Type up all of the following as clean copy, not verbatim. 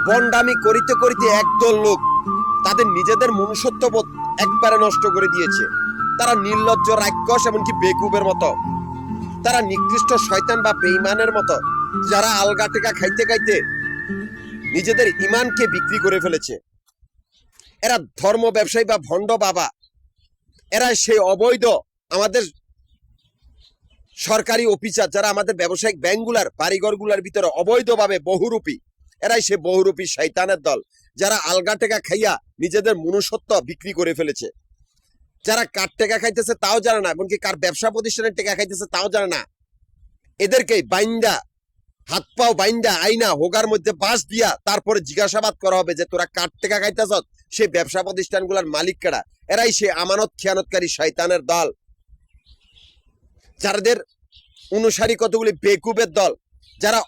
বন্ডামি করিতে করিতে একদল লোক তাদের নিজেদের মনুষ্যত্ববোধ একবারে নষ্ট করে দিয়েছে। তারা নির্লজ্জ, রাক্ষস, এমনকি বেকুবের মতো। তারা নিকৃষ্ট শয়তান বা বেঈমানের মতো, যারা আলগা টেকা খাইতে খাইতে নিজেদের ইমানকে বিক্রি করে ফেলেছে। এরা ধর্ম ব্যবসায়ী বা ভণ্ড বাবা। এরা সেই অবৈধ আমাদের সরকারি অফিসার, যারা আমাদের ব্যবসায়িক ব্যাংকগুলার, বাড়িঘরগুলার ভিতরে অবৈধভাবে বহুরূপী। এরাই সে বহুরূপী শয়তানের দল, যারা আলগা টেকা খাইয়া নিজেদের মনুষ্যত্ব বিক্রি করে ফেলেছে। যারা কার টেকা খাইতেছে তাও জানে না, এমনকি কার ব্যবসা প্রতিষ্ঠানের টেকা খাইতেছে তাও জানে না। এদেরকে বাইন্দা, হাত পাও বাইন্দা, আইনা হোগার মধ্যে বাস দিয়া তারপরে জিজ্ঞাসাবাদ করা হবে যে তোরা কার টেকা খাইতেছ, সেই ব্যবসা প্রতিষ্ঠানগুলোর মালিক কেডা। এরাই সে আমানত খেয়ানতকারী শয়তানের দল, যাদের অনুসারী কতগুলি বেকুবের দল, যারা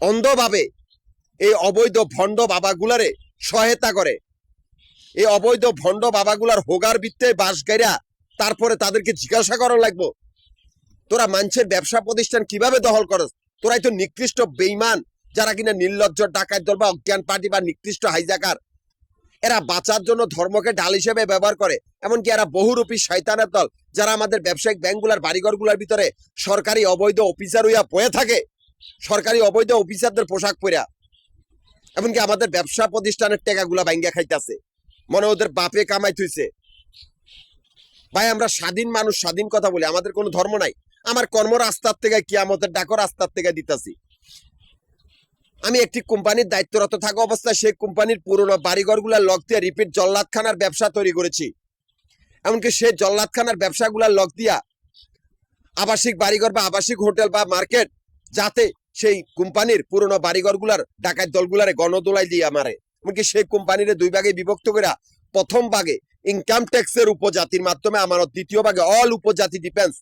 অন্ধভাবে এই অবৈধ ভণ্ড বাবাগুলারে সহায়তা করে। এই অবৈধ ভণ্ড বাবাগুলার হোগার বৃত্তে বাস গাইরা তারপরে তাদেরকে জিজ্ঞাসা করা লাগবো তোরা মানুষের ব্যবসা প্রতিষ্ঠান কিভাবে দখল করস। তোরাই তো নিকৃষ্ট বেঈমান, যারা কিনা নির্লজ্জ ডাকাত দল বা অজ্ঞান পার্টি বা নিকৃষ্ট হাইজাকার। এরা বাঁচার জন্য ধর্মকে ঢাল হিসেবে ব্যবহার করে। এমনকি এরা বহুরূপী শয়তানের দল, যারা আমাদের ব্যবসায়িক ব্যাংকগুলার, বাড়িঘরগুলার ভিতরে সরকারি অবৈধ অফিসার হইয়া বয়ে থাকে, সরকারি অবৈধ অফিসারদের পোশাক পরিয়া। এমনকি আমাদের ব্যবসা প্রতিষ্ঠানের টেকাগুলা ভাঙ্গা খাইতেছে, মনে ওদের বাপে কামাই থইছে। ভাই, আমরা স্বাধীন মানুষ, স্বাধীন কথা বলি, আমাদের কোনো ধর্ম নাই। আমার কর্ম রাস্তার থেকে, কিয়ামতের ডাকো রাস্তার থেকে দিতেছি। আমি একটি কোম্পানির দায়িত্বরত থাকা অবস্থায় সেই কোম্পানির পুরনো বাড়িঘরগুলার লক দিয়ে রিপিট জল্লাদখানার ব্যবসা তৈরি করেছি। এমনকি সেই জল্লাদখানার ব্যবসাগুলার লক দিয়া আবাসিক বাড়িঘর বা আবাসিক হোটেল বা মার্কেট, যাতে সেই কোম্পানির পুরনো বাড়িঘরগুলার ডাকাত দলগুলারে গণদোলাই দিয়ে মারে। এমনকি সেই কোম্পানির দুই ভাগে বিভক্ত করে প্রথম ভাগে ইনকাম ট্যাক্সের উপজাতির মাধ্যমে আমানত, দ্বিতীয় ভাগে অল উপজাতি ডিফেন্স,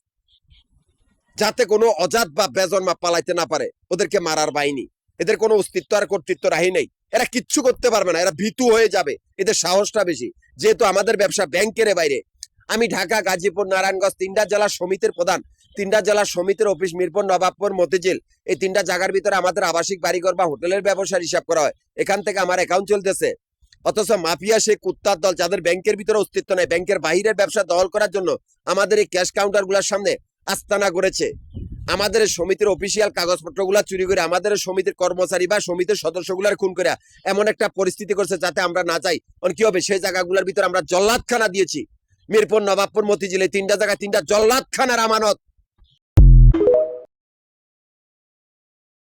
যাতে কোনো অজাত বা বেজন্মা পালাইতে না পারে। ওদেরকে মারার বাহিনী, এদের কোনো অস্তিত্ব আর কর্তৃত্ব রাহি নেই। এরা কিচ্ছু করতে পারবে না, এরা ভীতু হয়ে যাবে। এদের সাহসটা বেশি, যেহেতু আমাদের ব্যবসা ব্যাংকের বাইরে। আমি ঢাকা, গাজীপুর, নারায়ণগঞ্জ, তিনটা জেলা সমিতির প্রধান। তিনটা জেলা সমিতির অফিস মিরপুর, নবাবপুর, মতিঝিল। এই তিনটা জায়গার ভিতরে আমাদের আবাসিক বাড়িঘর বা হোটেলের ব্যবসার হিসাব করা হয়। এখান থেকে আমার অ্যাকাউন্ট চলতেছে। অথচ মাফিয়া সেই কুত্তার দল, যাদের ব্যাংকের ভিতরে অস্তিত্ব নেই, ব্যাংকের বাহিরের ব্যবসা দখল করার জন্য আমাদের এই ক্যাশ কাউন্টারগুলোর সামনে আস্তানা করেছে। আমাদের সমিতির অফিসিয়াল কাগজপত্রগুলা চুরি করে, আমাদের সমিতির কর্মচারী বা সমিতির সদস্যগুলার খুন করে এমন একটা পরিস্থিতি করছে যাতে আমরা না যাই। কি হবে, সেই জায়গাগুলোর ভিতরে আমরা জল্লাদখানা দিয়েছি। মিরপুর, নবাবপুর, মতিঝিল, এই তিনটা জায়গায় তিনটা জল্লাদখানার আমানত